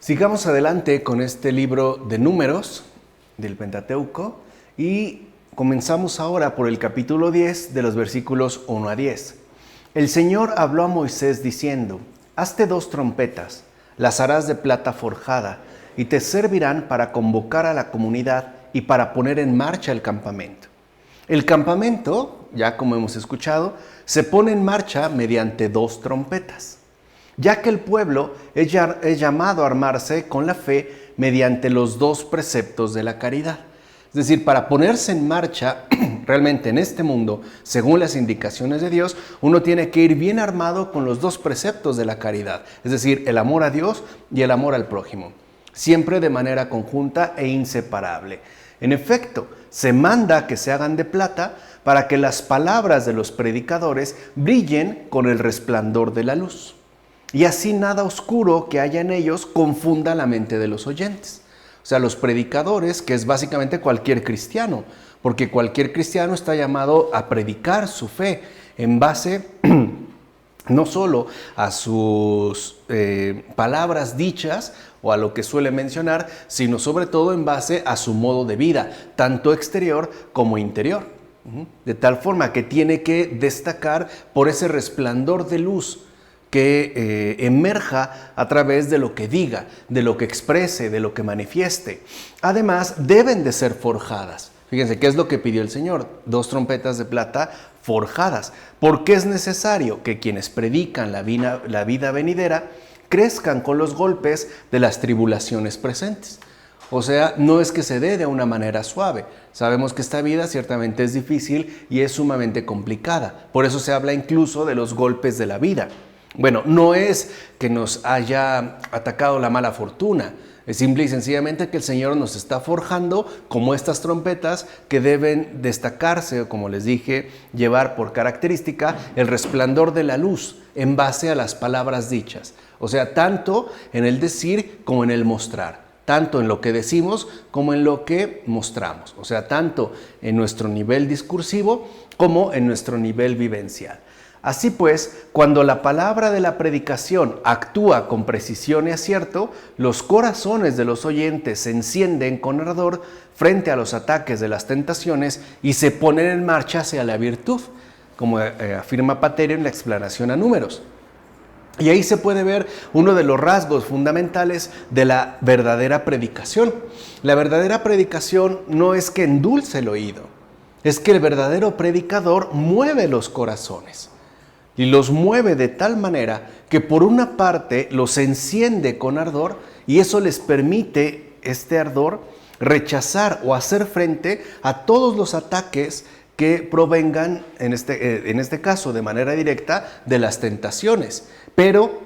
Sigamos adelante con este libro de Números del Pentateuco y comenzamos ahora por el capítulo 10 de los versículos 1 a 10. El Señor habló a Moisés diciendo: «Hazte 2 trompetas, las harás de plata forjada, y te servirán para convocar a la comunidad y para poner en marcha el campamento». El campamento, ya como hemos escuchado, se pone en marcha mediante 2 trompetas, ya que el pueblo es llamado a armarse con la fe mediante los 2 preceptos de la caridad. Es decir, para ponerse en marcha realmente en este mundo, según las indicaciones de Dios, uno tiene que ir bien armado con los 2 preceptos de la caridad, es decir, el amor a Dios y el amor al prójimo, siempre de manera conjunta e inseparable. En efecto, se manda que se hagan de plata para que las palabras de los predicadores brillen con el resplandor de la luz, y así nada oscuro que haya en ellos confunda la mente de los oyentes. O sea, los predicadores, que es básicamente cualquier cristiano, porque cualquier cristiano está llamado a predicar su fe en base no solo a sus palabras dichas o a lo que suele mencionar, sino sobre todo en base a su modo de vida, tanto exterior como interior. De tal forma que tiene que destacar por ese resplandor de luz que emerja a través de lo que diga, de lo que exprese, de lo que manifieste. Además, deben de ser forjadas. Fíjense, ¿qué es lo que pidió el Señor? 2 trompetas de plata forjadas. Porque es necesario que quienes predican la vida venidera crezcan con los golpes de las tribulaciones presentes. O sea, no es que se dé de una manera suave. Sabemos que esta vida ciertamente es difícil y es sumamente complicada. Por eso se habla incluso de los golpes de la vida. Bueno, no es que nos haya atacado la mala fortuna, es simple y sencillamente que el Señor nos está forjando como estas trompetas que deben destacarse, como les dije, llevar por característica el resplandor de la luz en base a las palabras dichas. O sea, tanto en el decir como en el mostrar, tanto en lo que decimos como en lo que mostramos. O sea, tanto en nuestro nivel discursivo como en nuestro nivel vivencial. Así pues, cuando la palabra de la predicación actúa con precisión y acierto, los corazones de los oyentes se encienden con ardor frente a los ataques de las tentaciones y se ponen en marcha hacia la virtud, como afirma Paterio en la explanación a Números. Y ahí se puede ver uno de los rasgos fundamentales de la verdadera predicación. La verdadera predicación no es que endulce el oído, es que el verdadero predicador mueve los corazones. Y los mueve de tal manera que por una parte los enciende con ardor y eso les permite, este ardor, rechazar o hacer frente a todos los ataques que provengan, en este caso de manera directa, de las tentaciones. Pero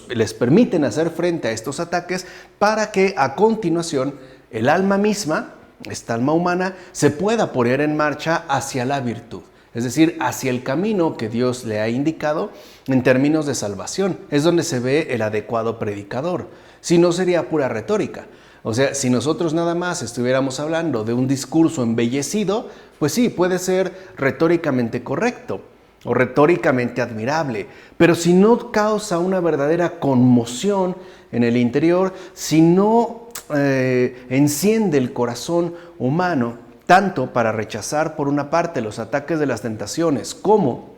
les permiten hacer frente a estos ataques para que a continuación el alma misma, esta alma humana, se pueda poner en marcha hacia la virtud. Es decir, hacia el camino que Dios le ha indicado en términos de salvación. Es donde se ve el adecuado predicador. Si no, sería pura retórica. O sea, si nosotros nada más estuviéramos hablando de un discurso embellecido, pues sí, puede ser retóricamente correcto o retóricamente admirable. Pero si no causa una verdadera conmoción en el interior, si no enciende el corazón humano, tanto para rechazar por una parte los ataques de las tentaciones como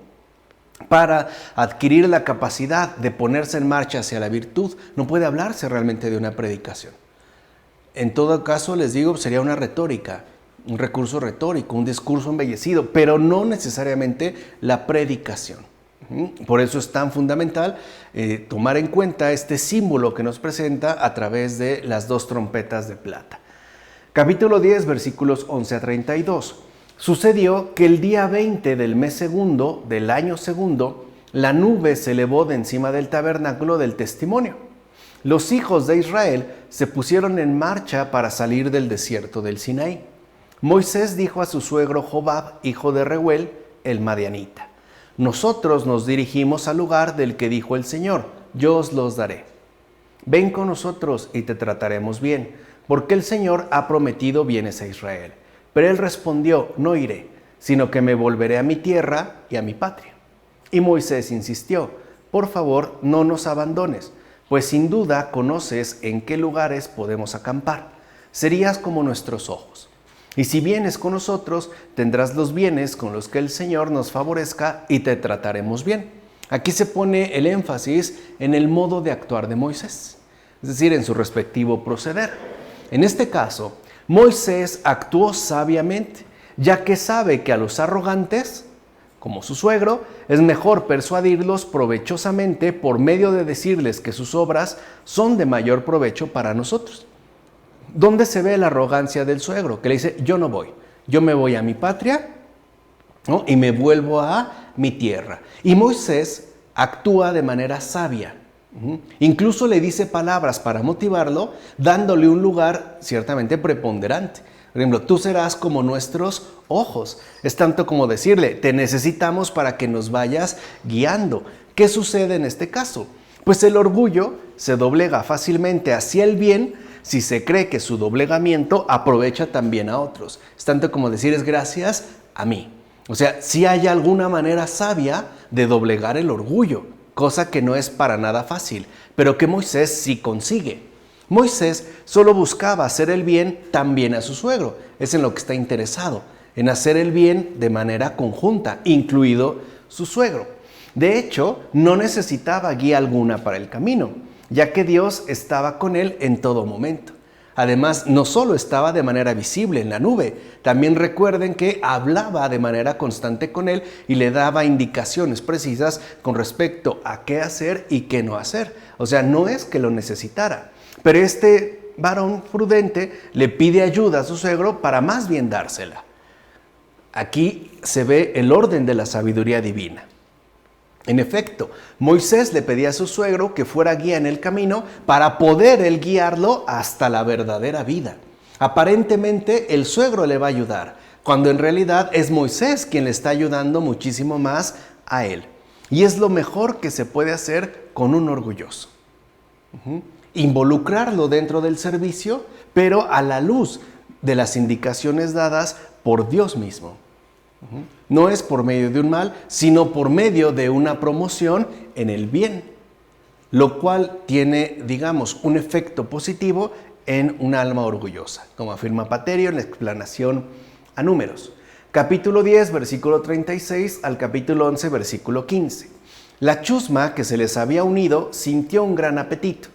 para adquirir la capacidad de ponerse en marcha hacia la virtud, no puede hablarse realmente de una predicación. En todo caso, les digo, sería una retórica, un recurso retórico, un discurso embellecido, pero no necesariamente la predicación. Por eso es tan fundamental tomar en cuenta este símbolo que nos presenta a través de las 2 trompetas de plata. Capítulo 10, versículos 11 a 32. Sucedió que el día 20 del mes segundo, del año segundo, la nube se elevó de encima del tabernáculo del testimonio. Los hijos de Israel se pusieron en marcha para salir del desierto del Sinaí. Moisés dijo a su suegro Jobab, hijo de Reuel, el madianita: «Nosotros nos dirigimos al lugar del que dijo el Señor, yo os los daré. Ven con nosotros y te trataremos bien, porque el Señor ha prometido bienes a Israel». Pero él respondió: «No iré, sino que me volveré a mi tierra y a mi patria». Y Moisés insistió: «Por favor, no nos abandones, pues sin duda conoces en qué lugares podemos acampar. Serías como nuestros ojos. Y si vienes con nosotros, tendrás los bienes con los que el Señor nos favorezca y te trataremos bien. Aquí se pone el énfasis en el modo de actuar de Moisés, es decir, en su respectivo proceder. En este caso, Moisés actuó sabiamente, ya que sabe que a los arrogantes, como su suegro, es mejor persuadirlos provechosamente por medio de decirles que sus obras son de mayor provecho para nosotros. ¿Dónde se ve la arrogancia del suegro? Que le dice, yo no voy, yo me voy a mi patria, ¿no? Y me vuelvo a mi tierra. Y Moisés actúa de manera sabia. Incluso le dice palabras para motivarlo, dándole un lugar ciertamente preponderante. Por ejemplo, tú serás como nuestros ojos. Es tanto como decirle, te necesitamos para que nos vayas guiando. ¿Qué sucede en este caso? Pues el orgullo se doblega fácilmente hacia el bien si se cree que su doblegamiento aprovecha también a otros. Es tanto como decir, es gracias a mí. O sea, si hay alguna manera sabia de doblegar el orgullo, cosa que no es para nada fácil, pero que Moisés sí consigue. Moisés solo buscaba hacer el bien también a su suegro. Es en lo que está interesado, en hacer el bien de manera conjunta, incluido su suegro. De hecho, no necesitaba guía alguna para el camino, ya que Dios estaba con él en todo momento. Además, no solo estaba de manera visible en la nube, también recuerden que hablaba de manera constante con él y le daba indicaciones precisas con respecto a qué hacer y qué no hacer. O sea, no es que lo necesitara, pero este varón prudente le pide ayuda a su suegro para más bien dársela. Aquí se ve el orden de la sabiduría divina. En efecto, Moisés le pedía a su suegro que fuera guía en el camino para poder él guiarlo hasta la verdadera vida. Aparentemente el suegro le va a ayudar, cuando en realidad es Moisés quien le está ayudando muchísimo más a él. Y es lo mejor que se puede hacer con un orgulloso. Involucrarlo dentro del servicio, pero a la luz de las indicaciones dadas por Dios mismo. No es por medio de un mal, sino por medio de una promoción en el bien, lo cual tiene, digamos, un efecto positivo en un alma orgullosa, como afirma Paterio en la explanación a Números. Capítulo 10, versículo 36 al capítulo 11, versículo 15. La chusma que se les había unido sintió un gran apetito,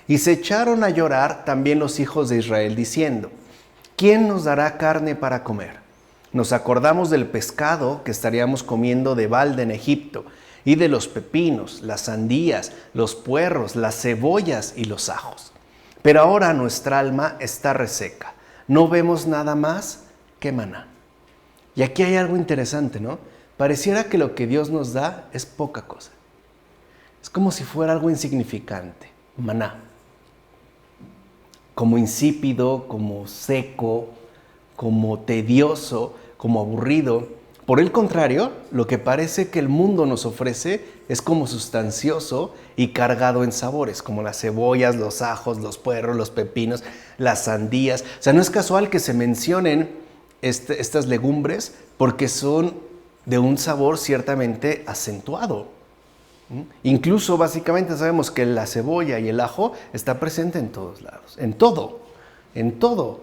y se echaron a llorar también los hijos de Israel, diciendo, ¿quién nos dará carne para comer? Nos acordamos del pescado que estaríamos comiendo de balde en Egipto, y de los pepinos, las sandías, los puerros, las cebollas y los ajos. Pero ahora nuestra alma está reseca, no vemos nada más que maná. Y aquí hay algo interesante, ¿no? Pareciera que lo que Dios nos da es poca cosa. Es como si fuera algo insignificante, maná. Como insípido, como seco, como tedioso, como aburrido. Por el contrario, lo que parece que el mundo nos ofrece es como sustancioso y cargado en sabores, como las cebollas, los ajos, los puerros, los pepinos, las sandías. O sea, no es casual que se mencionen estas legumbres porque son de un sabor ciertamente acentuado. Incluso básicamente sabemos que la cebolla y el ajo está presente en todos lados, en todo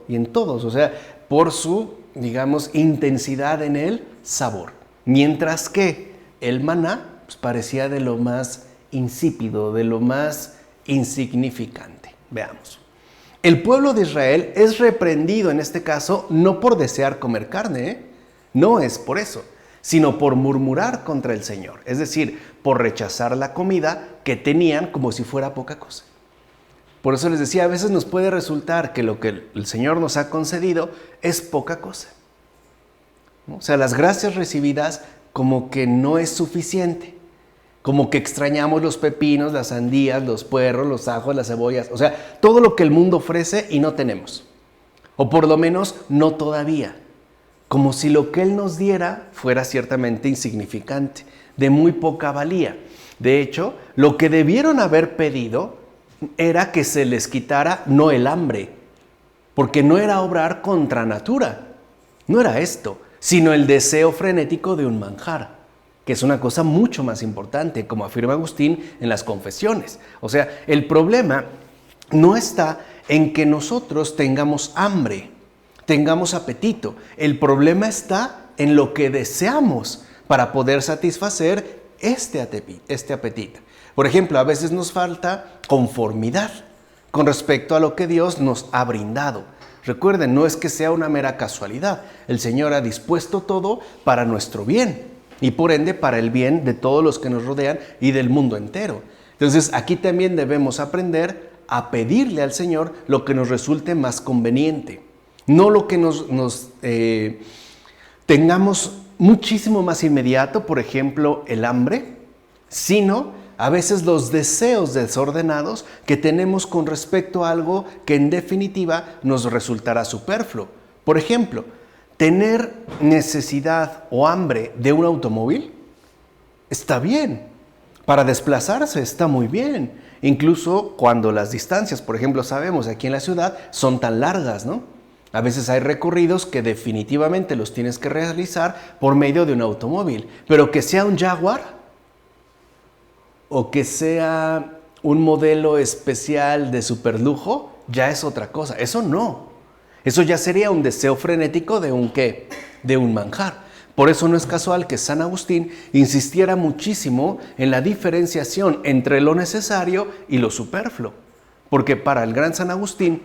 y en todos, o sea, por su, digamos, intensidad en el sabor. Mientras que el maná pues, parecía de lo más insípido, de lo más insignificante. Veamos. El pueblo de Israel es reprendido en este caso no por desear comer carne, no es por eso, sino por murmurar contra el Señor, es decir, por rechazar la comida que tenían como si fuera poca cosa. Por eso les decía, a veces nos puede resultar que lo que el Señor nos ha concedido es poca cosa, ¿no? O sea, las gracias recibidas como que no es suficiente, como que extrañamos los pepinos, las sandías, los puerros, los ajos, las cebollas, o sea, todo lo que el mundo ofrece y no tenemos, o por lo menos no todavía, como si lo que Él nos diera fuera ciertamente insignificante, de muy poca valía. De hecho, lo que debieron haber pedido era que se les quitara no el hambre, porque no era obrar contra natura, no era esto, sino el deseo frenético de un manjar. que es una cosa mucho más importante, como afirma Agustín en las Confesiones. O sea, el problema no está en que nosotros tengamos hambre, tengamos apetito. El problema está en lo que deseamos para poder satisfacer este apetito. Por ejemplo, a veces nos falta conformidad con respecto a lo que Dios nos ha brindado. Recuerden, no es que sea una mera casualidad. El Señor ha dispuesto todo para nuestro bien y por ende para el bien de todos los que nos rodean y del mundo entero. Entonces, aquí también debemos aprender a pedirle al Señor lo que nos resulte más conveniente. No lo que tengamos muchísimo más inmediato, por ejemplo, el hambre, sino a veces los deseos desordenados que tenemos con respecto a algo que en definitiva nos resultará superfluo. Por ejemplo, tener necesidad o hambre de un automóvil está bien. Para desplazarse está muy bien. Incluso cuando las distancias, por ejemplo, sabemos aquí en la ciudad, son tan largas, ¿no? A veces hay recorridos que definitivamente los tienes que realizar por medio de un automóvil. Pero que sea un Jaguar o que sea un modelo especial de superlujo, ya es otra cosa. Eso no. Eso ya sería un deseo frenético de un ¿qué? De un manjar. Por eso no es casual que San Agustín insistiera muchísimo en la diferenciación entre lo necesario y lo superfluo. Porque para el gran San Agustín,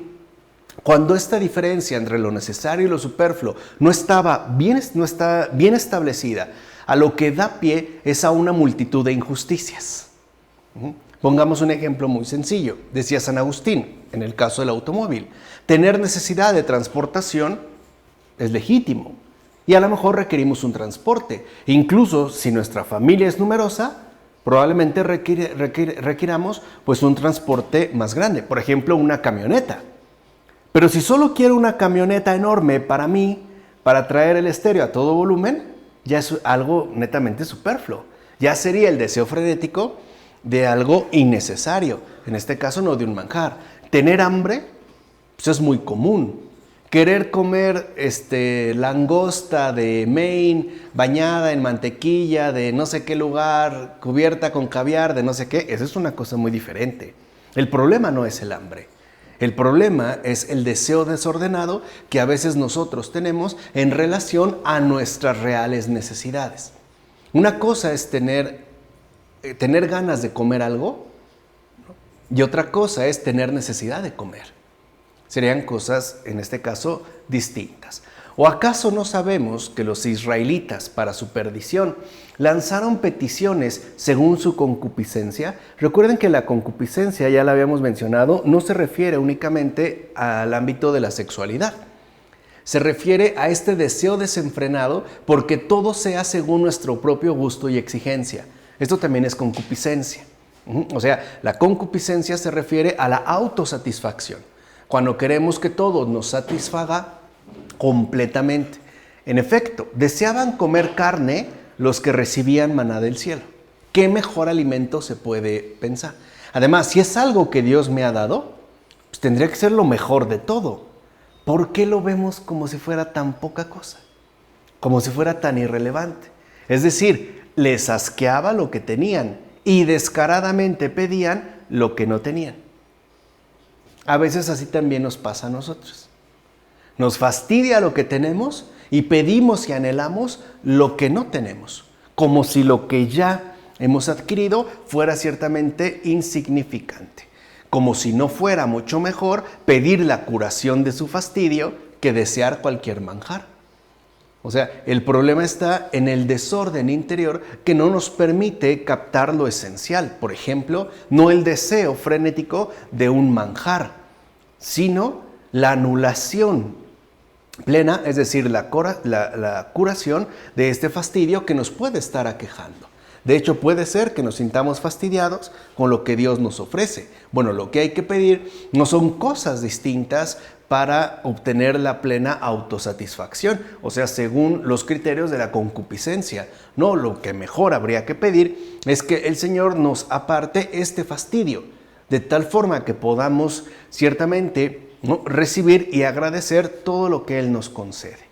cuando esta diferencia entre lo necesario y lo superfluo no está bien establecida, a lo que da pie es a una multitud de injusticias. Pongamos un ejemplo muy sencillo. Decía San Agustín, en el caso del automóvil, tener necesidad de transportación es legítimo y a lo mejor requerimos un transporte. Incluso si nuestra familia es numerosa, probablemente requiramos pues un transporte más grande, por ejemplo una camioneta. Pero si solo quiero una camioneta enorme para mí, para traer el estéreo a todo volumen, ya es algo netamente superfluo. Ya sería el deseo frenético de algo innecesario, en este caso no de un manjar. Tener hambre, pues es muy común. Querer comer langosta de Maine, bañada en mantequilla de no sé qué lugar, cubierta con caviar de no sé qué, eso es una cosa muy diferente. El problema no es el hambre. El problema es el deseo desordenado que a veces nosotros tenemos en relación a nuestras reales necesidades. Una cosa es tener ganas de comer algo, ¿no? Y otra cosa es tener necesidad de comer. Serían cosas, en este caso, distintas. ¿O acaso no sabemos que los israelitas, para su perdición, lanzaron peticiones según su concupiscencia? Recuerden que la concupiscencia, ya la habíamos mencionado, no se refiere únicamente al ámbito de la sexualidad. Se refiere a este deseo desenfrenado porque todo sea según nuestro propio gusto y exigencia. Esto también es concupiscencia. O sea, la concupiscencia se refiere a la autosatisfacción. Cuando queremos que todo nos satisfaga completamente. En efecto, deseaban comer carne los que recibían maná del cielo. ¿Qué mejor alimento se puede pensar? Además, si es algo que Dios me ha dado, pues tendría que ser lo mejor de todo. ¿Por qué lo vemos como si fuera tan poca cosa? Como si fuera tan irrelevante. Es decir, les asqueaba lo que tenían y descaradamente pedían lo que no tenían. A veces así también nos pasa a nosotros. Nos fastidia lo que tenemos y pedimos y anhelamos lo que no tenemos, como si lo que ya hemos adquirido fuera ciertamente insignificante, como si no fuera mucho mejor pedir la curación de su fastidio que desear cualquier manjar. O sea, el problema está en el desorden interior que no nos permite captar lo esencial. Por ejemplo, no el deseo frenético de un manjar, sino la anulación plena, es decir, la curación de este fastidio que nos puede estar aquejando. De hecho, puede ser que nos sintamos fastidiados con lo que Dios nos ofrece. Bueno, lo que hay que pedir no son cosas distintas para obtener la plena autosatisfacción, o sea, según los criterios de la concupiscencia. No, lo que mejor habría que pedir es que el Señor nos aparte este fastidio, de tal forma que podamos ciertamente, ¿no?, recibir y agradecer todo lo que Él nos concede.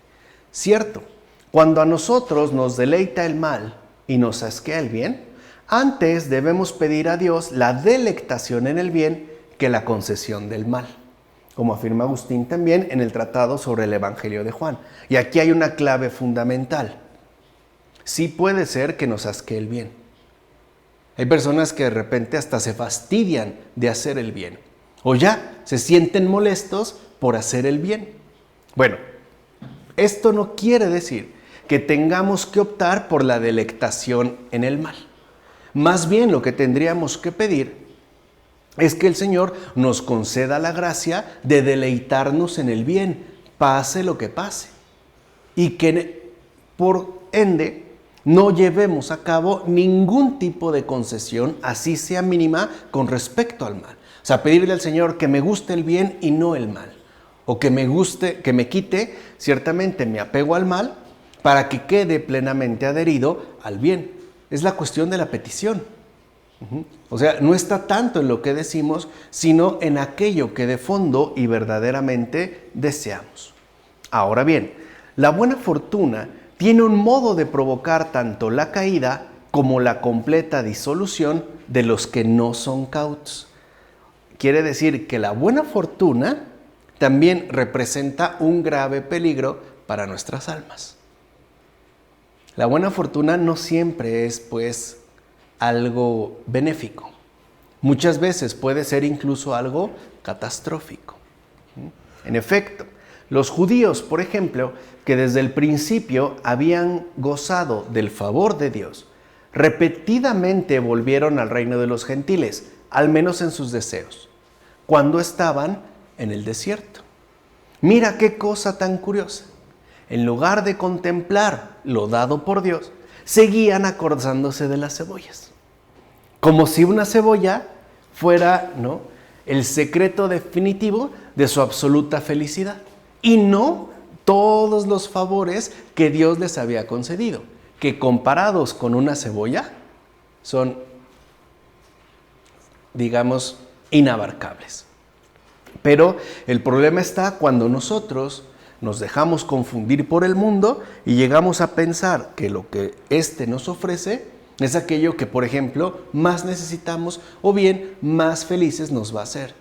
Cierto, cuando a nosotros nos deleita el mal, y nos asquea el bien, antes debemos pedir a Dios la delectación en el bien que la concesión del mal, como afirma Agustín también en el tratado sobre el Evangelio de Juan. Y aquí hay una clave fundamental. Sí puede ser que nos asquee el bien. Hay personas que de repente hasta se fastidian de hacer el bien, o ya se sienten molestos por hacer el bien. Bueno, esto no quiere decir que tengamos que optar por la delectación en el mal. Más bien lo que tendríamos que pedir es que el Señor nos conceda la gracia de deleitarnos en el bien, pase lo que pase. Y que por ende no llevemos a cabo ningún tipo de concesión, así sea mínima, con respecto al mal. O sea, pedirle al Señor que me guste el bien y no el mal. O que me guste, que me quite ciertamente mi apego al mal para que quede plenamente adherido al bien. Es la cuestión de la petición. O sea, no está tanto en lo que decimos, sino en aquello que de fondo y verdaderamente deseamos. Ahora bien, la buena fortuna tiene un modo de provocar tanto la caída como la completa disolución de los que no son cautos. Quiere decir que la buena fortuna también representa un grave peligro para nuestras almas. La buena fortuna no siempre es, pues, algo benéfico. Muchas veces puede ser incluso algo catastrófico. En efecto, los judíos, por ejemplo, que desde el principio habían gozado del favor de Dios, repetidamente volvieron al reino de los gentiles, al menos en sus deseos, cuando estaban en el desierto. Mira qué cosa tan curiosa. En lugar de contemplar lo dado por Dios, seguían acordándose de las cebollas. Como si una cebolla fuera, ¿no?, el secreto definitivo de su absoluta felicidad. Y no todos los favores que Dios les había concedido, que comparados con una cebolla son, digamos, inabarcables. Pero el problema está cuando nosotros nos dejamos confundir por el mundo y llegamos a pensar que lo que éste nos ofrece es aquello que, por ejemplo, más necesitamos o bien más felices nos va a hacer,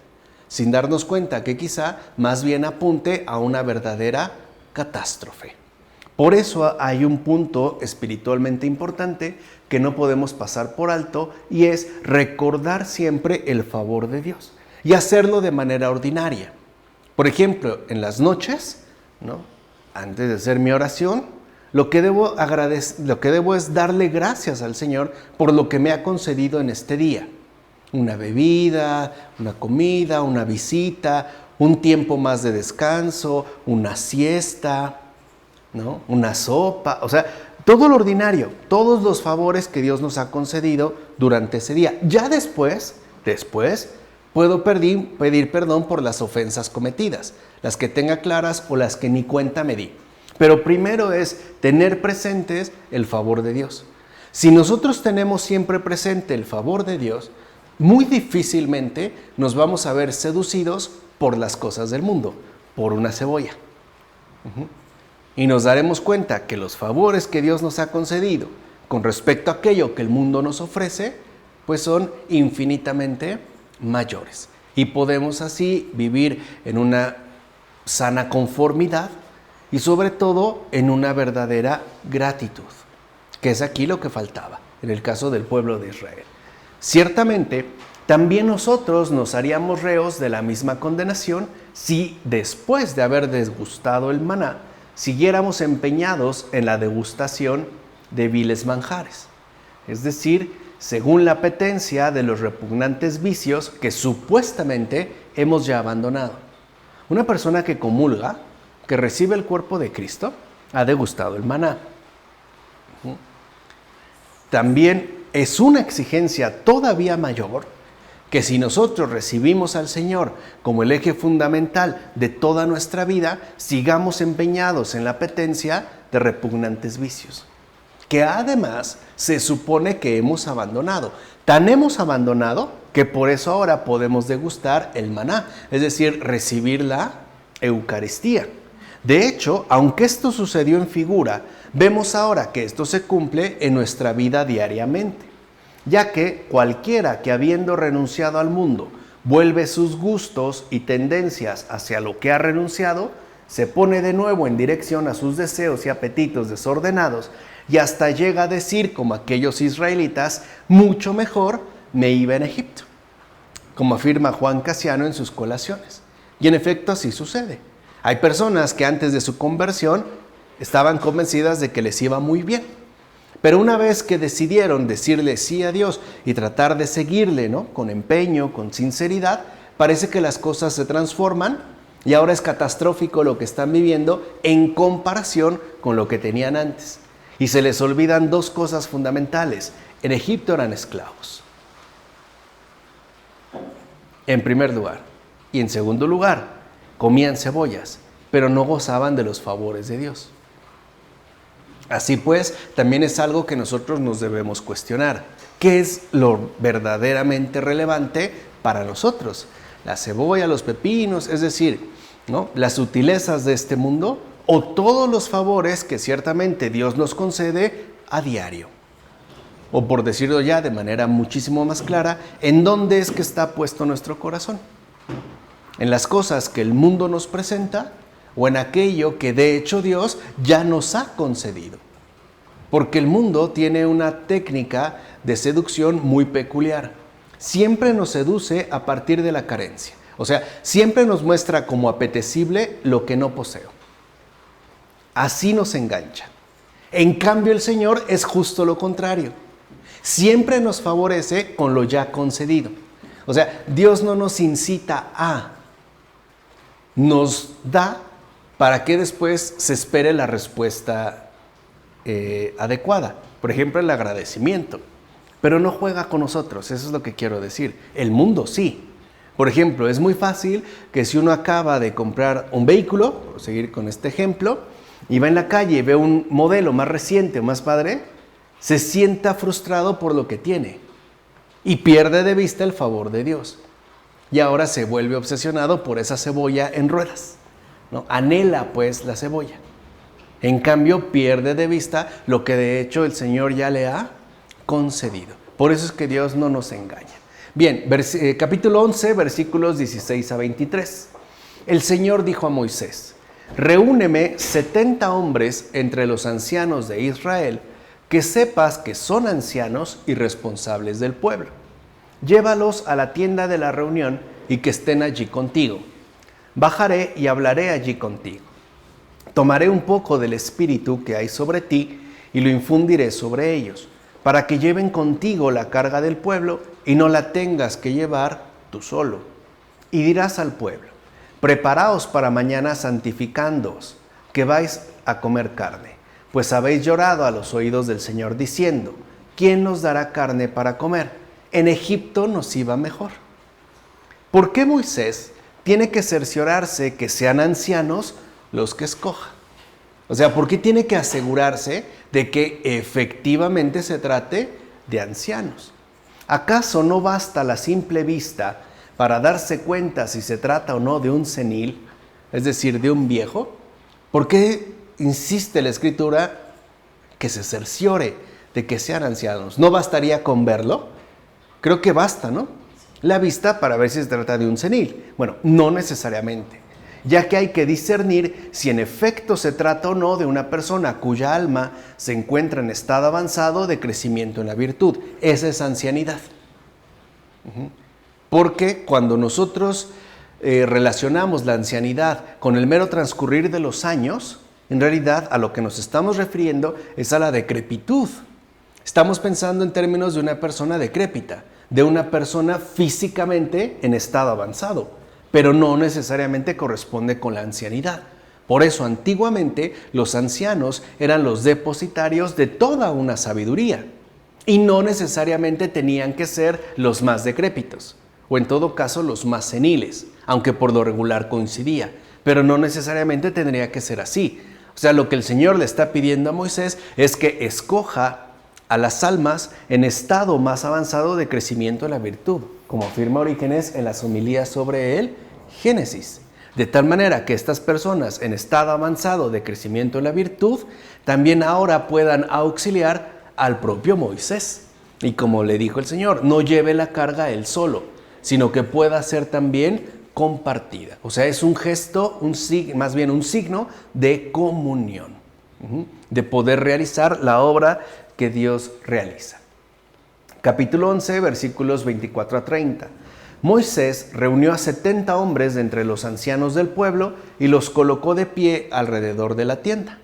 sin darnos cuenta que quizá más bien apunte a una verdadera catástrofe. Por eso hay un punto espiritualmente importante que no podemos pasar por alto y es recordar siempre el favor de Dios y hacerlo de manera ordinaria. Por ejemplo, en las noches, ¿no?, antes de hacer mi oración, lo que debo es darle gracias al Señor por lo que me ha concedido en este día. Una bebida, una comida, una visita, un tiempo más de descanso, una siesta, ¿no?, una sopa, o sea, todo lo ordinario, todos los favores que Dios nos ha concedido durante ese día. Ya después puedo pedir perdón por las ofensas cometidas, las que tenga claras o las que ni cuenta me di. Pero primero es tener presentes el favor de Dios. Si nosotros tenemos siempre presente el favor de Dios, muy difícilmente nos vamos a ver seducidos por las cosas del mundo, por una cebolla. Y nos daremos cuenta que los favores que Dios nos ha concedido con respecto a aquello que el mundo nos ofrece, pues son infinitamente mayores. Y podemos así vivir en una sana conformidad y sobre todo en una verdadera gratitud, que es aquí lo que faltaba en el caso del pueblo de Israel. Ciertamente, también nosotros nos haríamos reos de la misma condenación si después de haber desgustado el maná, siguiéramos empeñados en la degustación de viles manjares, es decir, según la apetencia de los repugnantes vicios que supuestamente hemos ya abandonado. Una persona que comulga, que recibe el cuerpo de Cristo, ha degustado el maná. También es una exigencia todavía mayor que si nosotros recibimos al Señor como el eje fundamental de toda nuestra vida, sigamos empeñados en la apetencia de repugnantes vicios, que además se supone que hemos abandonado. Tan hemos abandonado que por eso ahora podemos degustar el maná, es decir, recibir la Eucaristía. De hecho, aunque esto sucedió en figura, vemos ahora que esto se cumple en nuestra vida diariamente, ya que cualquiera que habiendo renunciado al mundo vuelve sus gustos y tendencias hacia lo que ha renunciado, se pone de nuevo en dirección a sus deseos y apetitos desordenados y hasta llega a decir, como aquellos israelitas, mucho mejor me iba en Egipto, como afirma Juan Casiano en sus colaciones. Y en efecto así sucede. Hay personas que antes de su conversión estaban convencidas de que les iba muy bien. Pero una vez que decidieron decirle sí a Dios y tratar de seguirle, ¿no?, con empeño, con sinceridad, parece que las cosas se transforman y ahora es catastrófico lo que están viviendo en comparación con lo que tenían antes. Y se les olvidan dos cosas fundamentales. En Egipto eran esclavos, en primer lugar. Y en segundo lugar, comían cebollas, pero no gozaban de los favores de Dios. Así pues, también es algo que nosotros nos debemos cuestionar. ¿Qué es lo verdaderamente relevante para nosotros? La cebolla, los pepinos, es decir, ¿no?, las sutilezas de este mundo, o todos los favores que ciertamente Dios nos concede a diario. O por decirlo ya de manera muchísimo más clara, ¿en dónde es que está puesto nuestro corazón? ¿En las cosas que el mundo nos presenta o en aquello que de hecho Dios ya nos ha concedido? Porque el mundo tiene una técnica de seducción muy peculiar. Siempre nos seduce a partir de la carencia. O sea, siempre nos muestra como apetecible lo que no poseo. Así nos engancha. En cambio, el Señor es justo lo contrario. Siempre nos favorece con lo ya concedido. O sea, Dios no nos incita a, nos da para que después se espere la respuesta adecuada. Por ejemplo, el agradecimiento. Pero no juega con nosotros, eso es lo que quiero decir. El mundo sí. Por ejemplo, es muy fácil que si uno acaba de comprar un vehículo, por seguir con este ejemplo, y va en la calle y ve un modelo más reciente o más padre, se sienta frustrado por lo que tiene y pierde de vista el favor de Dios. Y ahora se vuelve obsesionado por esa cebolla en ruedas, ¿no? Anhela pues la cebolla. En cambio, pierde de vista lo que de hecho el Señor ya le ha concedido. Por eso es que Dios no nos engaña. Bien, capítulo 11, versículos 16 a 23. El Señor dijo a Moisés: reúneme 70 hombres entre los ancianos de Israel, que sepas que son ancianos y responsables del pueblo. Llévalos a la tienda de la reunión y que estén allí contigo. Bajaré y hablaré allí contigo. Tomaré un poco del espíritu que hay sobre ti y lo infundiré sobre ellos, para que lleven contigo la carga del pueblo y no la tengas que llevar tú solo. Y dirás al pueblo: preparaos para mañana santificándoos, que vais a comer carne, pues habéis llorado a los oídos del Señor diciendo: ¿quién nos dará carne para comer? En Egipto nos iba mejor. ¿Por qué Moisés tiene que cerciorarse que sean ancianos los que escoja? O sea, ¿por qué tiene que asegurarse de que efectivamente se trate de ancianos? ¿Acaso no basta la simple vista para darse cuenta si se trata o no de un senil, es decir, de un viejo? ¿Por qué insiste la Escritura que se cerciore de que sean ancianos? ¿No bastaría con verlo? Creo que basta, ¿no? La vista para ver si se trata de un senil. Bueno, no necesariamente, ya que hay que discernir si en efecto se trata o no de una persona cuya alma se encuentra en estado avanzado de crecimiento en la virtud. Esa es ancianidad. Porque cuando nosotros relacionamos la ancianidad con el mero transcurrir de los años, en realidad a lo que nos estamos refiriendo es a la decrepitud. Estamos pensando en términos de una persona decrépita, de una persona físicamente en estado avanzado, pero no necesariamente corresponde con la ancianidad. Por eso, antiguamente, los ancianos eran los depositarios de toda una sabiduría y no necesariamente tenían que ser los más decrépitos, o en todo caso los más seniles, aunque por lo regular coincidía, pero no necesariamente tendría que ser así. O sea, lo que el Señor le está pidiendo a Moisés es que escoja a las almas en estado más avanzado de crecimiento en la virtud, como afirma Orígenes en las homilías sobre el Génesis. De tal manera que estas personas en estado avanzado de crecimiento en la virtud también ahora puedan auxiliar al propio Moisés. Y como le dijo el Señor, no lleve la carga él solo, sino que pueda ser también compartida. O sea, es un gesto, más bien un signo de comunión, de poder realizar la obra que Dios realiza. Capítulo 11, versículos 24 a 30. Moisés reunió a 70 hombres de entre los ancianos del pueblo y los colocó de pie alrededor de la tienda.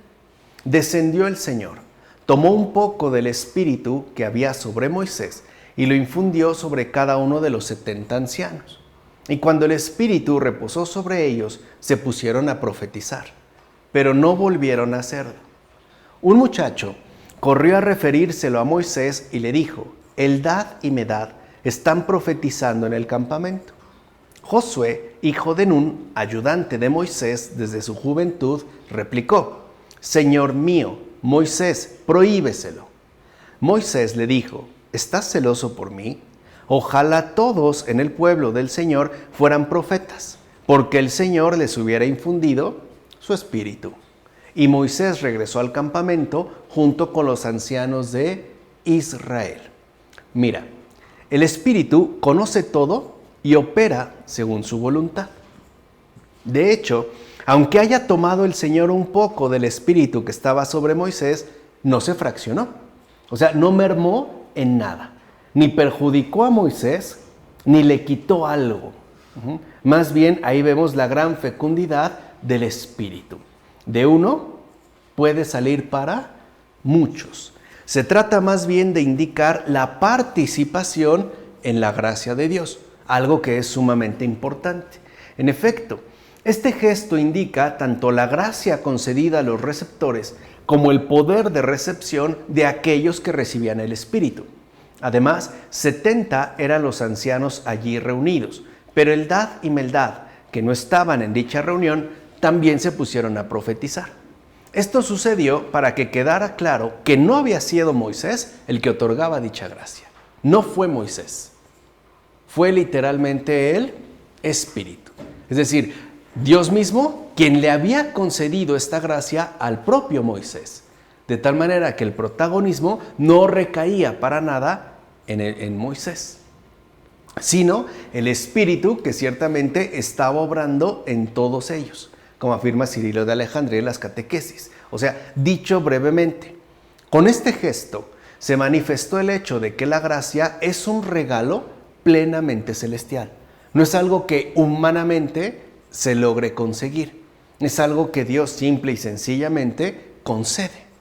Descendió el Señor, tomó un poco del espíritu que había sobre Moisés y lo infundió sobre cada uno de los 70 ancianos. Y cuando el espíritu reposó sobre ellos, se pusieron a profetizar, pero no volvieron a hacerlo. Un muchacho corrió a referírselo a Moisés y le dijo: Eldad y Medad están profetizando en el campamento. Josué, hijo de Nun, ayudante de Moisés desde su juventud, replicó: Señor mío, Moisés, prohíbeselo. Moisés le dijo: ¿Estás celoso por mí? Ojalá todos en el pueblo del Señor fueran profetas, porque el Señor les hubiera infundido su espíritu. Y Moisés regresó al campamento junto con los ancianos de Israel. Mira, el Espíritu conoce todo y opera según su voluntad. De hecho, aunque haya tomado el Señor un poco del Espíritu que estaba sobre Moisés, no se fraccionó. O sea, no mermó en nada. Ni perjudicó a Moisés, ni le quitó algo. Más bien, ahí vemos la gran fecundidad del Espíritu. De uno puede salir para muchos. Se trata más bien de indicar la participación en la gracia de Dios, algo que es sumamente importante. En efecto, este gesto indica tanto la gracia concedida a los receptores como el poder de recepción de aquellos que recibían el Espíritu. Además, 70 eran los ancianos allí reunidos, pero Eldad y Medad, que no estaban en dicha reunión, también se pusieron a profetizar. Esto sucedió para que quedara claro que no había sido Moisés el que otorgaba dicha gracia. No fue Moisés. Fue literalmente el Espíritu. Es decir, Dios mismo quien le había concedido esta gracia al propio Moisés. De tal manera que el protagonismo no recaía para nada en Moisés, sino el Espíritu que ciertamente estaba obrando en todos ellos, como afirma Cirilo de Alejandría en las catequesis. O sea, dicho brevemente, con este gesto se manifestó el hecho de que la gracia es un regalo plenamente celestial. No es algo que humanamente se logre conseguir. Es algo que Dios simple y sencillamente concede.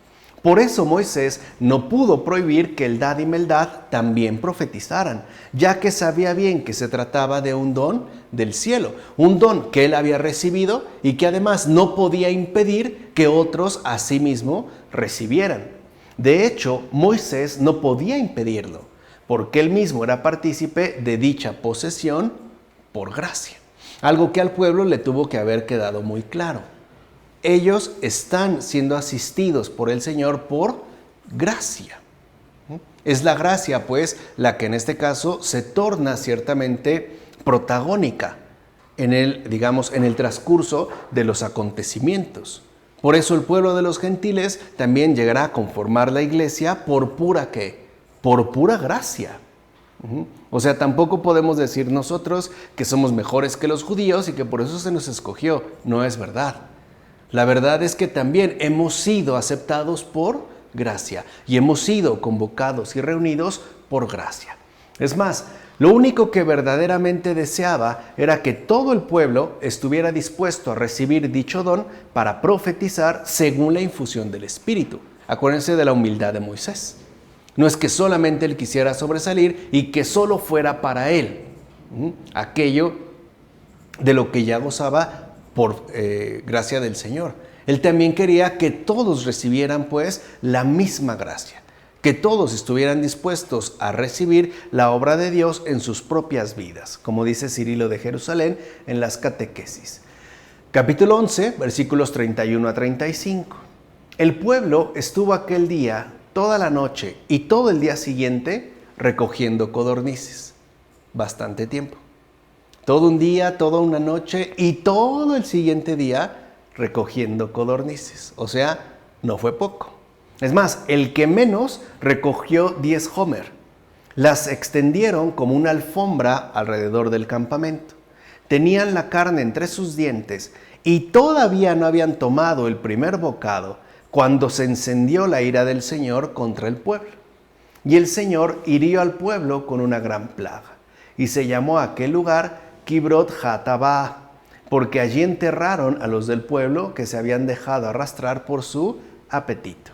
Por eso Moisés no pudo prohibir que Eldad y Medad también profetizaran, ya que sabía bien que se trataba de un don del cielo, un don que él había recibido y que además no podía impedir que otros asimismo recibieran. De hecho, Moisés no podía impedirlo, porque él mismo era partícipe de dicha posesión por gracia, algo que al pueblo le tuvo que haber quedado muy claro. Ellos están siendo asistidos por el Señor por gracia. Es la gracia, pues, la que en este caso se torna ciertamente protagónica en el transcurso de los acontecimientos. Por eso el pueblo de los gentiles también llegará a conformar la iglesia por pura ¿qué? Por pura gracia. O sea, tampoco podemos decir nosotros que somos mejores que los judíos y que por eso se nos escogió. No es verdad. La verdad es que también hemos sido aceptados por gracia y hemos sido convocados y reunidos por gracia. Es más, lo único que verdaderamente deseaba era que todo el pueblo estuviera dispuesto a recibir dicho don para profetizar según la infusión del Espíritu. Acuérdense de la humildad de Moisés. No es que solamente él quisiera sobresalir y que solo fuera para él aquello de lo que ya gozaba por gracia del Señor. Él también quería que todos recibieran pues la misma gracia, que todos estuvieran dispuestos a recibir la obra de Dios en sus propias vidas, como dice Cirilo de Jerusalén en las catequesis. Capítulo 11, versículos 31 a 35. El pueblo estuvo aquel día toda la noche y todo el día siguiente recogiendo codornices. Bastante tiempo. Todo un día, toda una noche y todo el siguiente día recogiendo codornices. O sea, no fue poco. Es más, el que menos recogió 10 homer. Las extendieron como una alfombra alrededor del campamento. Tenían la carne entre sus dientes y todavía no habían tomado el primer bocado cuando se encendió la ira del Señor contra el pueblo. Y el Señor hirió al pueblo con una gran plaga. Y se llamó a aquel lugar Kibrot Hatabah, porque allí enterraron a los del pueblo que se habían dejado arrastrar por su apetito.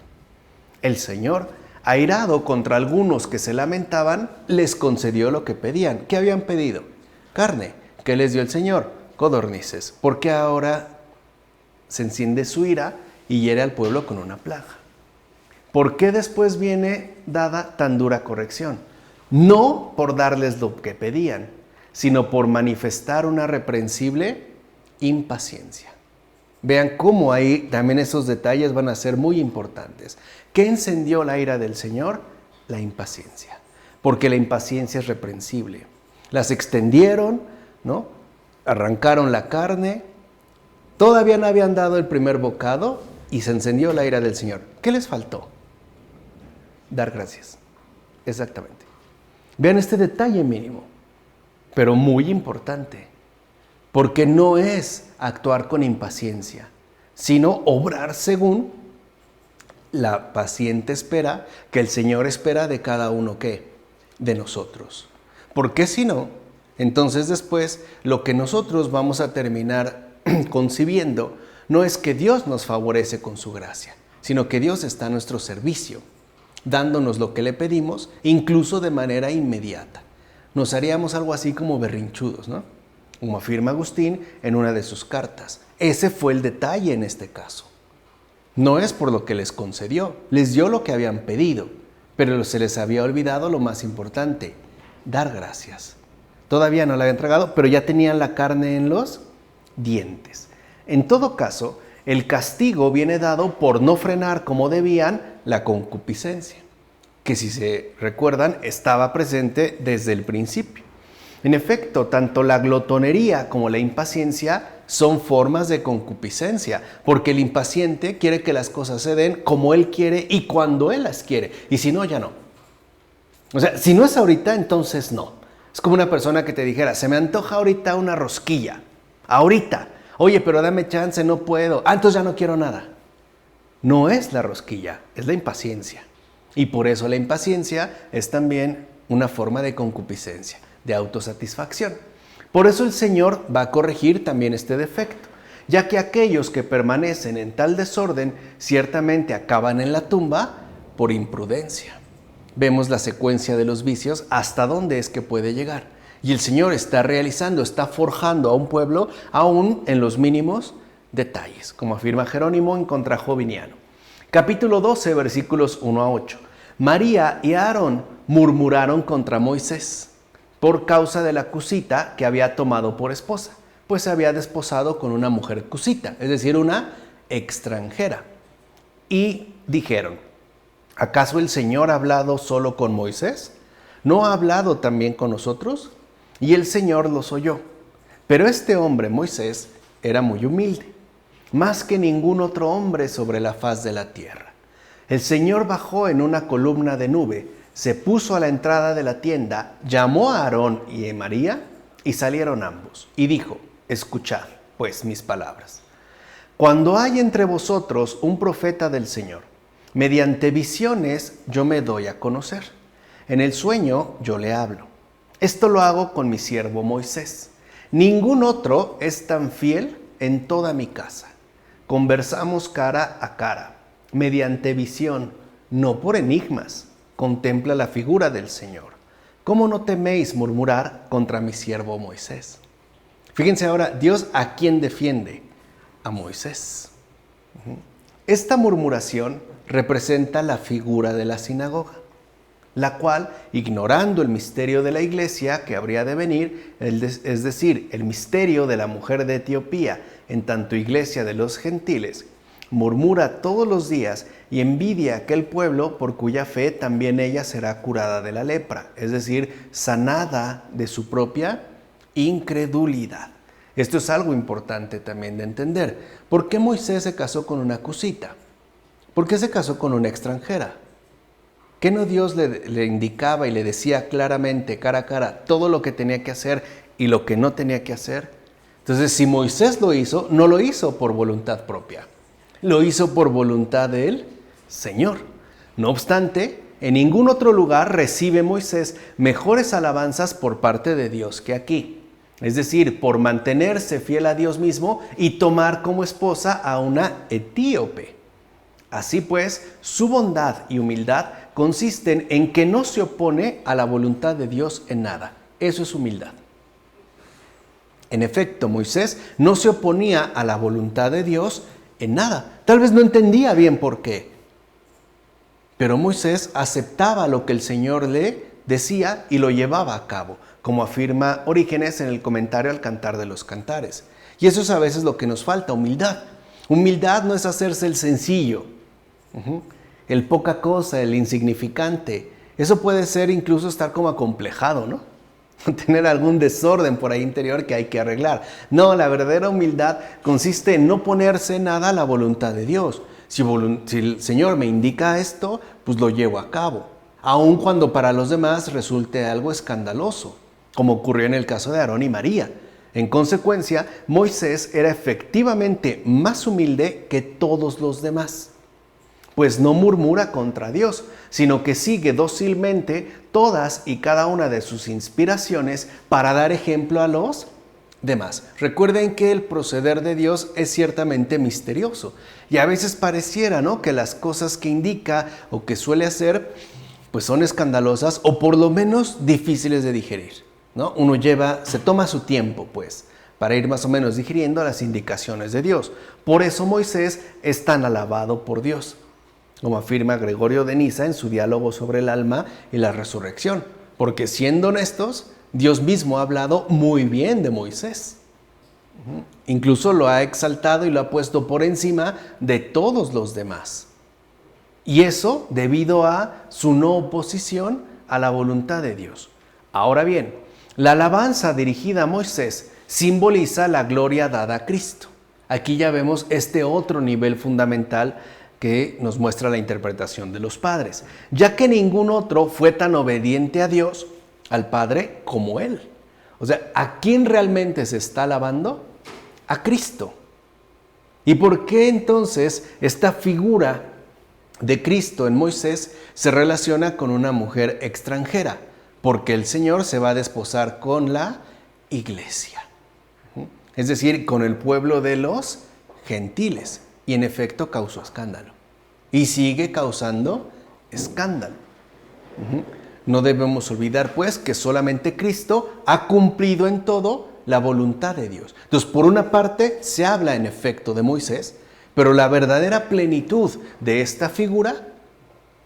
El Señor, airado contra algunos que se lamentaban, les concedió lo que pedían. ¿Qué habían pedido? Carne. ¿Qué les dio el Señor? Codornices. Porque ahora se enciende su ira y hiere al pueblo con una plaga. ¿Por qué después viene dada tan dura corrección? No por darles lo que pedían, sino por manifestar una reprensible impaciencia. Vean cómo ahí también esos detalles van a ser muy importantes. ¿Qué encendió la ira del Señor? La impaciencia. Porque la impaciencia es reprensible. Las extendieron, ¿no? Arrancaron la carne, todavía no habían dado el primer bocado y se encendió la ira del Señor. ¿Qué les faltó? Dar gracias. Exactamente. Vean este detalle mínimo, pero muy importante. Porque no es actuar con impaciencia, sino obrar según la paciente espera que el Señor espera de cada uno, ¿qué? De nosotros. Porque si no, entonces después lo que nosotros vamos a terminar concibiendo no es que Dios nos favorece con su gracia, sino que Dios está a nuestro servicio, dándonos lo que le pedimos, incluso de manera inmediata. Nos haríamos algo así como berrinchudos, ¿no? Como afirma Agustín en una de sus cartas. Ese fue el detalle en este caso. No es por lo que les concedió, les dio lo que habían pedido, pero se les había olvidado lo más importante, dar gracias. Todavía no la habían tragado, pero ya tenían la carne en los dientes. En todo caso, el castigo viene dado por no frenar como debían la concupiscencia, que si se recuerdan estaba presente desde el principio. En efecto, tanto la glotonería como la impaciencia son formas de concupiscencia, porque el impaciente quiere que las cosas se den como él quiere y cuando él las quiere, y si no, ya no. O sea, si no es ahorita, entonces no. Es como una persona que te dijera, se me antoja ahorita una rosquilla, ahorita. Oye, pero dame chance, no puedo. Entonces ya no quiero nada. No es la rosquilla, es la impaciencia. Y por eso la impaciencia es también una forma de concupiscencia, de autosatisfacción. Por eso el Señor va a corregir también este defecto, ya que aquellos que permanecen en tal desorden ciertamente acaban en la tumba por imprudencia. Vemos la secuencia de los vicios hasta dónde es que puede llegar. Y el Señor está realizando, está forjando a un pueblo aún en los mínimos detalles, como afirma Jerónimo en Contra Joviniano. Capítulo 12, versículos 1 a 8. María y Aarón murmuraron contra Moisés por causa de la cusita que había tomado por esposa, pues se había desposado con una mujer cusita, es decir, una extranjera. Y dijeron, ¿acaso el Señor ha hablado solo con Moisés? ¿No ha hablado también con nosotros? Y el Señor los oyó. Pero este hombre, Moisés, era muy humilde, más que ningún otro hombre sobre la faz de la tierra. El Señor bajó en una columna de nube, se puso a la entrada de la tienda, llamó a Aarón y a María, y salieron ambos. Y dijo, escuchad, pues, mis palabras. Cuando hay entre vosotros un profeta del Señor, mediante visiones yo me doy a conocer. En el sueño yo le hablo. Esto lo hago con mi siervo Moisés. Ningún otro es tan fiel en toda mi casa. Conversamos cara a cara, mediante visión, no por enigmas. Contempla la figura del Señor. ¿Cómo no teméis murmurar contra mi siervo Moisés? Fíjense ahora, Dios ¿a quién defiende? A Moisés. Esta murmuración representa la figura de la sinagoga, la cual, ignorando el misterio de la iglesia que habría de venir, es decir, el misterio de la mujer de Etiopía, en tanto iglesia de los gentiles, murmura todos los días y envidia a aquel pueblo por cuya fe también ella será curada de la lepra, es decir, sanada de su propia incredulidad. Esto es algo importante también de entender. ¿Por qué Moisés se casó con una cusita? ¿Por qué se casó con una extranjera? ¿Qué no Dios le indicaba y le decía claramente, cara a cara, todo lo que tenía que hacer y lo que no tenía que hacer? Entonces, si Moisés lo hizo, no lo hizo por voluntad propia. Lo hizo por voluntad del Señor. No obstante, en ningún otro lugar recibe Moisés mejores alabanzas por parte de Dios que aquí. Es decir, por mantenerse fiel a Dios mismo y tomar como esposa a una etíope. Así pues, su bondad y humildad consisten en que no se opone a la voluntad de Dios en nada. Eso es humildad. En efecto, Moisés no se oponía a la voluntad de Dios en nada. Tal vez no entendía bien por qué. Pero Moisés aceptaba lo que el Señor le decía y lo llevaba a cabo, como afirma Orígenes en el comentario al Cantar de los Cantares. Y eso es a veces lo que nos falta, humildad. Humildad no es hacerse el sencillo, el poca cosa, el insignificante. Eso puede ser incluso estar como acomplejado, ¿no? Tener algún desorden por ahí interior que hay que arreglar. No, la verdadera humildad consiste en no ponerse nada a la voluntad de Dios. Si el Señor me indica esto, pues lo llevo a cabo, aun cuando para los demás resulte algo escandaloso, como ocurrió en el caso de Aarón y María. En consecuencia, Moisés era efectivamente más humilde que todos los demás, pues no murmura contra Dios, sino que sigue dócilmente todas y cada una de sus inspiraciones para dar ejemplo a los demás. Recuerden que el proceder de Dios es ciertamente misterioso y a veces pareciera, ¿no?, que las cosas que indica o que suele hacer pues son escandalosas o por lo menos difíciles de digerir, ¿no? Uno se toma su tiempo pues para ir más o menos digiriendo las indicaciones de Dios. Por eso Moisés es tan alabado por Dios, como afirma Gregorio de Niza en su diálogo sobre el alma y la resurrección, porque siendo honestos, Dios mismo ha hablado muy bien de Moisés. Incluso lo ha exaltado y lo ha puesto por encima de todos los demás. Y eso debido a su no oposición a la voluntad de Dios. Ahora bien, la alabanza dirigida a Moisés simboliza la gloria dada a Cristo. Aquí ya vemos este otro nivel fundamental que nos muestra la interpretación de los padres, ya que ningún otro fue tan obediente a Dios, al Padre, como Él. O sea, ¿a quién realmente se está alabando? A Cristo. ¿Y por qué entonces esta figura de Cristo en Moisés se relaciona con una mujer extranjera? Porque el Señor se va a desposar con la iglesia, es decir, con el pueblo de los gentiles. Y en efecto causó escándalo. Y sigue causando escándalo. No debemos olvidar pues que solamente Cristo ha cumplido en todo la voluntad de Dios. Entonces, por una parte se habla en efecto de Moisés, pero la verdadera plenitud de esta figura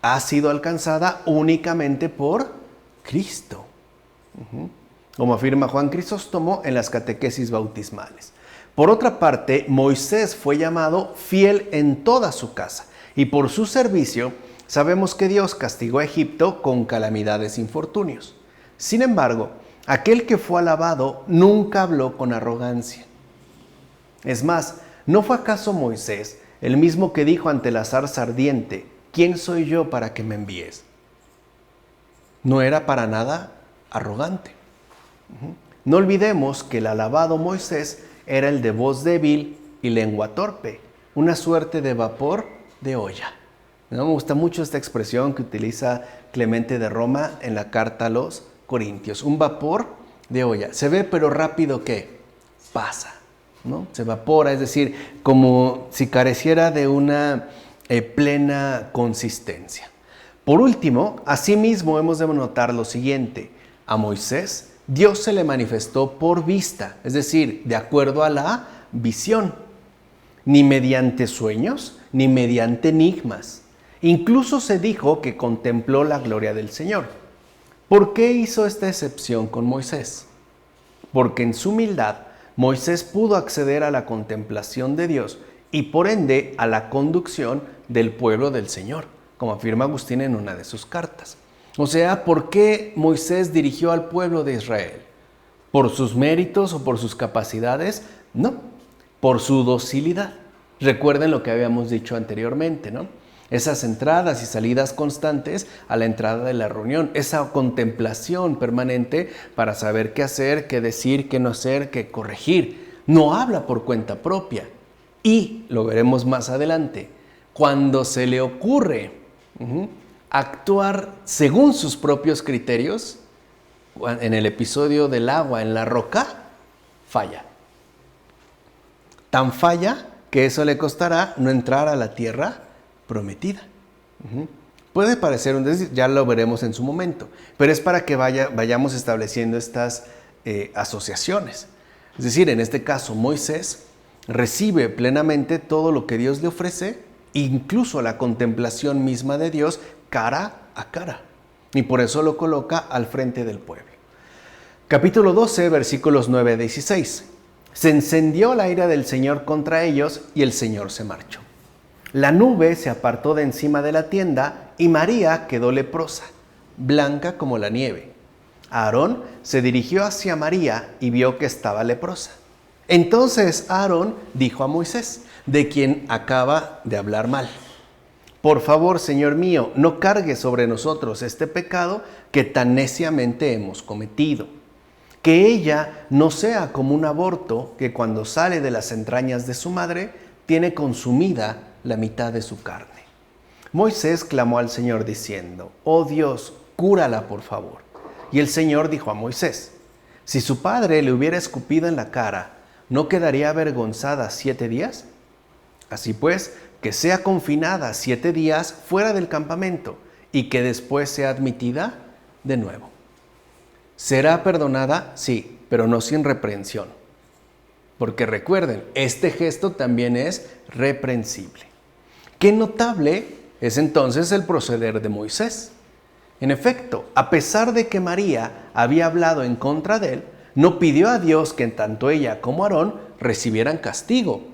ha sido alcanzada únicamente por Cristo. Como afirma Juan Crisóstomo en las catequesis bautismales. Por otra parte, Moisés fue llamado fiel en toda su casa, y por su servicio sabemos que Dios castigó a Egipto con calamidades e infortunios. Sin embargo, aquel que fue alabado nunca habló con arrogancia. Es más, ¿no fue acaso Moisés el mismo que dijo ante la zarza ardiente, ¿quién soy yo para que me envíes? No era para nada arrogante. No olvidemos que el alabado Moisés era el de voz débil y lengua torpe, una suerte de vapor de olla. Me gusta mucho esta expresión que utiliza Clemente de Roma en la carta a los Corintios. Un vapor de olla. Se ve pero rápido que pasa, ¿no? Se evapora, es decir, como si careciera de una plena consistencia. Por último, asimismo hemos de notar lo siguiente. A Moisés Dios se le manifestó por vista, es decir, de acuerdo a la visión, ni mediante sueños, ni mediante enigmas. Incluso se dijo que contempló la gloria del Señor. ¿Por qué hizo esta excepción con Moisés? Porque en su humildad Moisés pudo acceder a la contemplación de Dios y por ende a la conducción del pueblo del Señor, como afirma Agustín en una de sus cartas. O sea, ¿por qué Moisés dirigió al pueblo de Israel? ¿Por sus méritos o por sus capacidades? No, por su docilidad. Recuerden lo que habíamos dicho anteriormente, ¿no? Esas entradas y salidas constantes a la entrada de la reunión, esa contemplación permanente para saber qué hacer, qué decir, qué no hacer, qué corregir. No habla por cuenta propia. Y, lo veremos más adelante, cuando se le ocurre actuar según sus propios criterios, en el episodio del agua en la roca, falla. Tan falla que eso le costará no entrar a la tierra prometida. Puede parecer un desliz, ya lo veremos en su momento, pero es para que vayamos estableciendo estas asociaciones. Es decir, en este caso Moisés recibe plenamente todo lo que Dios le ofrece, incluso la contemplación misma de Dios cara a cara, y por eso lo coloca al frente del pueblo. Capítulo 12, versículos 9 a 16. Se encendió la ira del Señor contra ellos y el Señor se marchó. La nube se apartó de encima de la tienda y María quedó leprosa, blanca como la nieve. Aarón se dirigió hacia María y vio que estaba leprosa. Entonces Aarón dijo a Moisés, de quien acaba de hablar mal: por favor, Señor mío, no cargue sobre nosotros este pecado que tan neciamente hemos cometido. Que ella no sea como un aborto que cuando sale de las entrañas de su madre tiene consumida la mitad de su carne. Moisés clamó al Señor diciendo: oh Dios, cúrala por favor. Y el Señor dijo a Moisés: si su padre le hubiera escupido en la cara, ¿no quedaría avergonzada 7 días? Así pues, que sea confinada 7 días fuera del campamento y que después sea admitida de nuevo. ¿Será perdonada? Sí, pero no sin reprensión. Porque recuerden, este gesto también es reprensible. Qué notable es entonces el proceder de Moisés. En efecto, a pesar de que María había hablado en contra de él, no pidió a Dios que tanto ella como Aarón recibieran castigo.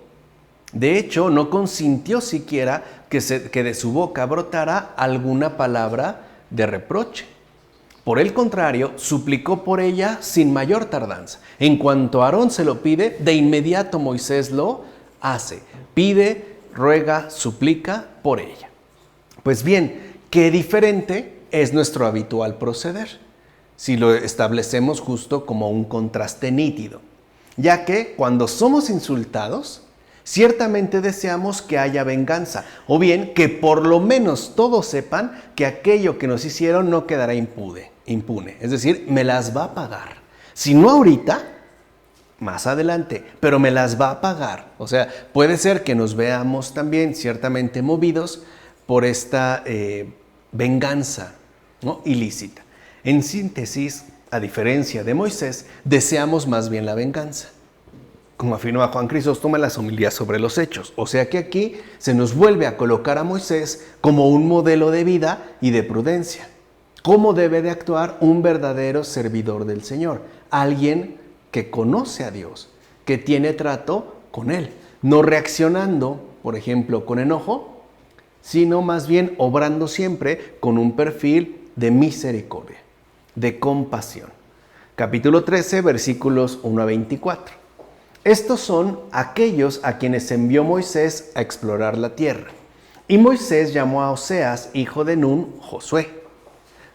De hecho, no consintió siquiera que de su boca brotara alguna palabra de reproche. Por el contrario, suplicó por ella sin mayor tardanza. En cuanto Aarón se lo pide, de inmediato Moisés lo hace. Pide, ruega, suplica por ella. Pues bien, qué diferente es nuestro habitual proceder, si lo establecemos justo como un contraste nítido. Ya que cuando somos insultados, ciertamente deseamos que haya venganza, o bien que por lo menos todos sepan que aquello que nos hicieron no quedará impune. Es decir, me las va a pagar. Si no ahorita, más adelante, pero me las va a pagar. O sea, puede ser que nos veamos también ciertamente movidos por esta venganza, ¿no?, ilícita. En síntesis, a diferencia de Moisés, deseamos más bien la venganza. Como afirma Juan Crisóstomo en las homilías sobre los Hechos. O sea que aquí se nos vuelve a colocar a Moisés como un modelo de vida y de prudencia. ¿Cómo debe de actuar un verdadero servidor del Señor? Alguien que conoce a Dios, que tiene trato con Él. No reaccionando, por ejemplo, con enojo, sino más bien obrando siempre con un perfil de misericordia, de compasión. Capítulo 13, versículos 1 a 24. Estos son aquellos a quienes envió Moisés a explorar la tierra. Y Moisés llamó a Oseas, hijo de Nun, Josué.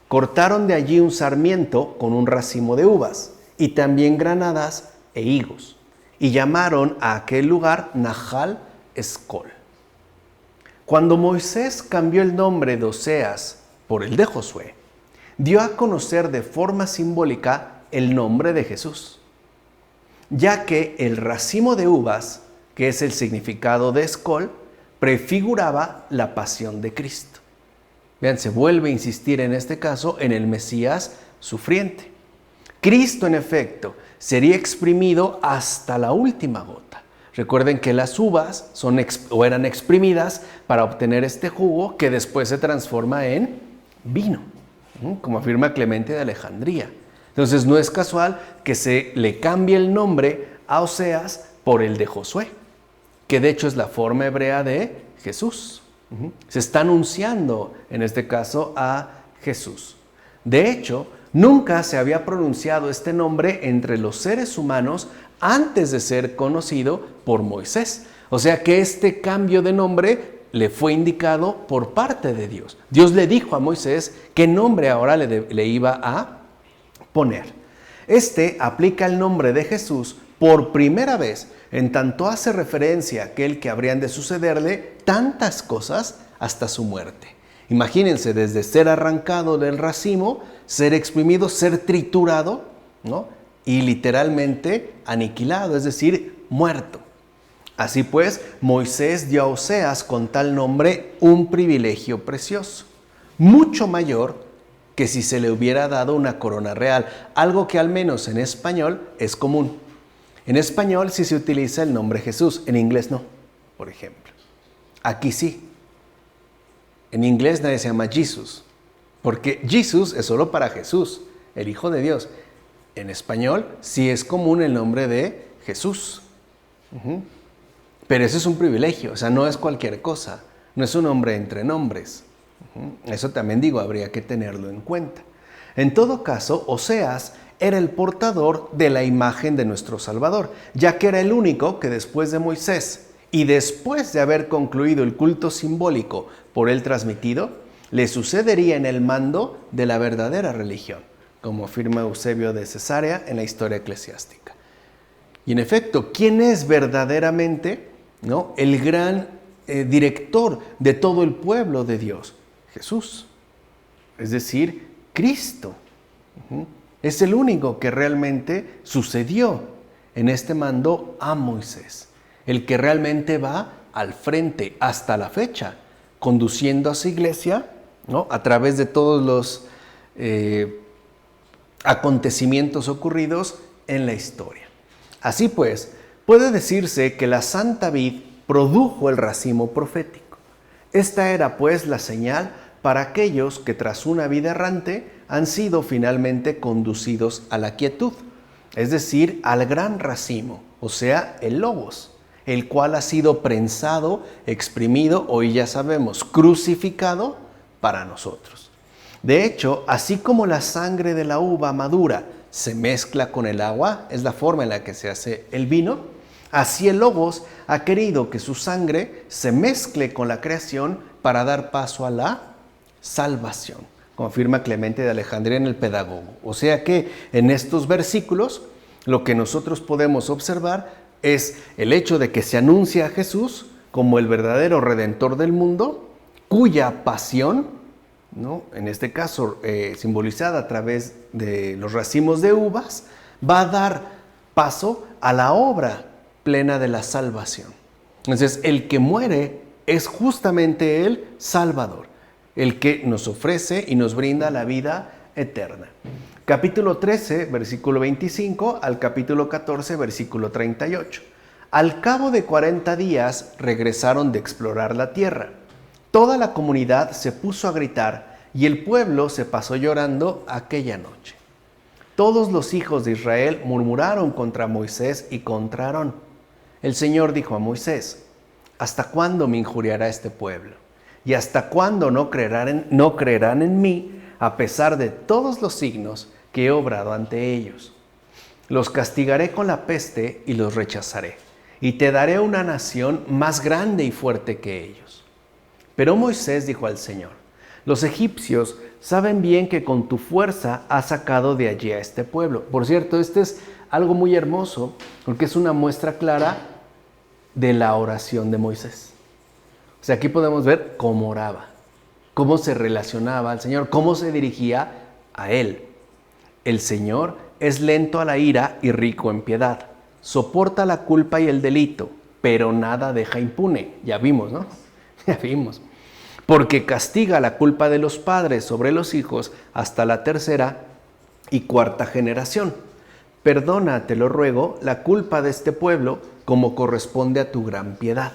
Cortaron de allí un sarmiento con un racimo de uvas, y también granadas e higos, y llamaron a aquel lugar Nahal Escol. Cuando Moisés cambió el nombre de Oseas por el de Josué, dio a conocer de forma simbólica el nombre de Jesús, ya que el racimo de uvas, que es el significado de Escol, prefiguraba la pasión de Cristo. Vean, se vuelve a insistir en este caso en el Mesías sufriente. Cristo, en efecto, sería exprimido hasta la última gota. Recuerden que las uvas eran exprimidas para obtener este jugo que después se transforma en vino, como afirma Clemente de Alejandría. Entonces no es casual que se le cambie el nombre a Oseas por el de Josué, que de hecho es la forma hebrea de Jesús. Se está anunciando en este caso a Jesús. De hecho, Nunca se había pronunciado este nombre entre los seres humanos antes de ser conocido por Moisés. O sea que este cambio de nombre le fue indicado por parte de Dios. Dios le dijo a Moisés qué nombre ahora le iba a poner. Este aplica el nombre de Jesús por primera vez, en tanto hace referencia a aquel que habrían de sucederle tantas cosas hasta su muerte. Imagínense, desde ser arrancado del racimo, ser exprimido, ser triturado, ¿no? Y literalmente aniquilado, es decir, muerto. Así pues, Moisés dio a Oseas con tal nombre un privilegio precioso, mucho mayor que si se le hubiera dado una corona real, algo que al menos en español es común. En español sí se utiliza el nombre Jesús, en inglés no, por ejemplo. Aquí sí. En inglés nadie se llama Jesus, porque Jesus es solo para Jesús, el Hijo de Dios. En español sí es común el nombre de Jesús. Pero eso es un privilegio, o sea, no es cualquier cosa, no es un nombre entre nombres. Eso también digo, habría que tenerlo en cuenta. En todo caso, Oseas era el portador de la imagen de nuestro Salvador, ya que era el único que después de Moisés y después de haber concluido el culto simbólico por él transmitido, le sucedería en el mando de la verdadera religión, como afirma Eusebio de Cesarea en la Historia Eclesiástica. Y en efecto, ¿quién es verdaderamente, ¿no?, el gran director de todo el pueblo de Dios? Jesús, es decir, Cristo. Es el único que realmente sucedió en este mando a Moisés, el que realmente va al frente hasta la fecha, conduciendo a su iglesia, ¿no?, a través de todos los acontecimientos ocurridos en la historia. Así pues, puede decirse que la Santa Vid produjo el racimo profético. Esta era pues la señal para aquellos que tras una vida errante han sido finalmente conducidos a la quietud, es decir, al gran racimo, o sea, el logos, el cual ha sido prensado, exprimido, hoy ya sabemos, crucificado para nosotros. De hecho, así como la sangre de la uva madura se mezcla con el agua, es la forma en la que se hace el vino, así el Logos ha querido que su sangre se mezcle con la creación para dar paso a la salvación, como afirma Clemente de Alejandría en el Pedagogo. O sea que en estos versículos lo que nosotros podemos observar es el hecho de que se anuncia a Jesús como el verdadero Redentor del mundo, cuya pasión, ¿no?, en este caso simbolizada a través de los racimos de uvas, va a dar paso a la obra plena de la salvación. Entonces, el que muere es justamente el Salvador, el que nos ofrece y nos brinda la vida eterna. Capítulo 13, versículo 25 al capítulo 14, versículo 38. Al cabo de 40 días regresaron de explorar la tierra. Toda la comunidad se puso a gritar y el pueblo se pasó llorando aquella noche. Todos los hijos de Israel murmuraron contra Moisés y contra Aarón. El Señor dijo a Moisés: ¿hasta cuándo me injuriará este pueblo? ¿Y hasta cuándo no creerán en mí a pesar de todos los signos que he obrado ante ellos? Los castigaré con la peste y los rechazaré, y te daré una nación más grande y fuerte que ellos. Pero Moisés dijo al Señor: los egipcios saben bien que con tu fuerza has sacado de allí a este pueblo. Por cierto, este es algo muy hermoso, porque es una muestra clara de la oración de Moisés. O sea, aquí podemos ver cómo oraba, cómo se relacionaba al Señor, cómo se dirigía a Él. El Señor es lento a la ira y rico en piedad. Soporta la culpa y el delito, pero nada deja impune. Ya vimos, ¿no? Ya vimos. Porque castiga la culpa de los padres sobre los hijos hasta la tercera y cuarta generación. Perdona, te lo ruego, la culpa de este pueblo como corresponde a tu gran piedad,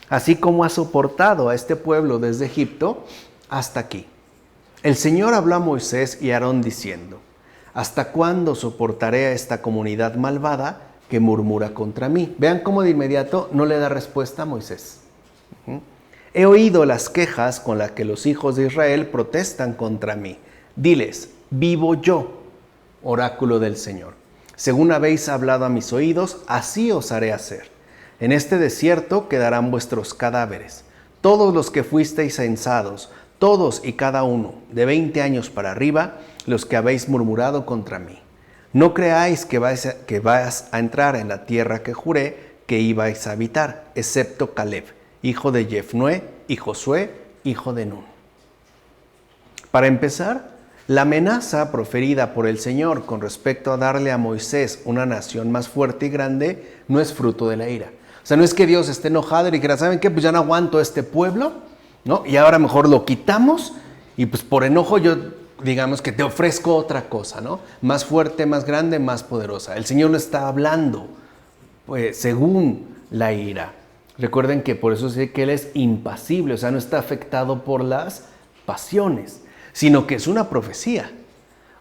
así como has soportado a este pueblo desde Egipto hasta aquí. El Señor habló a Moisés y a Aarón diciendo: ¿hasta cuándo soportaré a esta comunidad malvada que murmura contra mí? Vean cómo de inmediato no le da respuesta a Moisés. He oído las quejas con las que los hijos de Israel protestan contra mí. Diles: vivo yo, oráculo del Señor. Según habéis hablado a mis oídos, así os haré hacer. En este desierto quedarán vuestros cadáveres, todos los que fuisteis censados, todos y cada uno, de 20 años para arriba, los que habéis murmurado contra mí. No creáis que vais a entrar en la tierra que juré que ibais a habitar, excepto Caleb, hijo de Jefnué, y Josué, hijo de Nun. Para empezar, la amenaza proferida por el Señor con respecto a darle a Moisés una nación más fuerte y grande no es fruto de la ira. O sea, no es que Dios esté enojado y dijera, ¿saben qué? Pues ya no aguanto este pueblo, ¿no? Y ahora mejor lo quitamos y pues por enojo yo, digamos que te ofrezco otra cosa, ¿no? Más fuerte, más grande, más poderosa. El Señor no está hablando, pues, según la ira. Recuerden que por eso dice que Él es impasible, o sea, no está afectado por las pasiones, sino que es una profecía.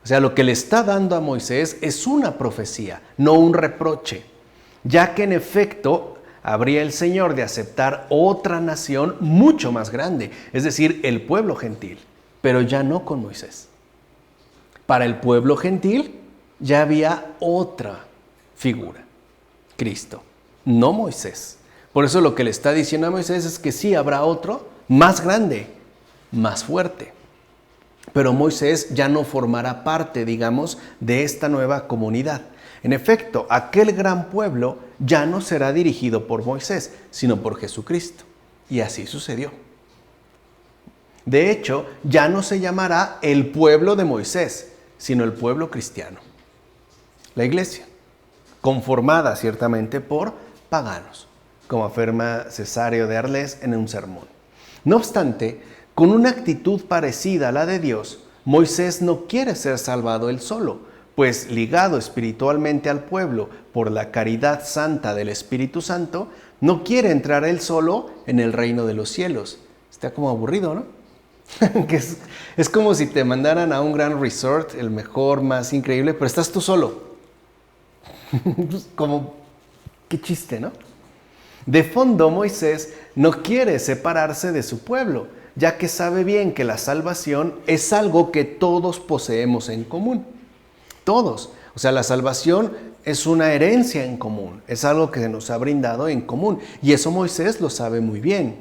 O sea, lo que le está dando a Moisés es una profecía, no un reproche, ya que en efecto habría el Señor de aceptar otra nación mucho más grande, es decir, el pueblo gentil, pero ya no con Moisés. Para el pueblo gentil ya había otra figura, Cristo, no Moisés. Por eso lo que le está diciendo a Moisés es que sí habrá otro más grande, más fuerte. Pero Moisés ya no formará parte, digamos, de esta nueva comunidad. En efecto, aquel gran pueblo ya no será dirigido por Moisés, sino por Jesucristo. Y así sucedió. De hecho, ya no se llamará el pueblo de Moisés, sino el pueblo cristiano. La iglesia, conformada ciertamente por paganos, como afirma Cesario de Arles en un sermón. No obstante, con una actitud parecida a la de Dios, Moisés no quiere ser salvado él solo, pues ligado espiritualmente al pueblo por la caridad santa del Espíritu Santo, no quiere entrar él solo en el reino de los cielos. Está como aburrido, ¿no? Que es como si te mandaran a un gran resort, el mejor, más increíble, pero estás tú solo. Como, qué chiste, ¿no? De fondo, Moisés no quiere separarse de su pueblo, ya que sabe bien que la salvación es algo que todos poseemos en común. Todos. O sea, la salvación es una herencia en común, es algo que se nos ha brindado en común. Y eso Moisés lo sabe muy bien.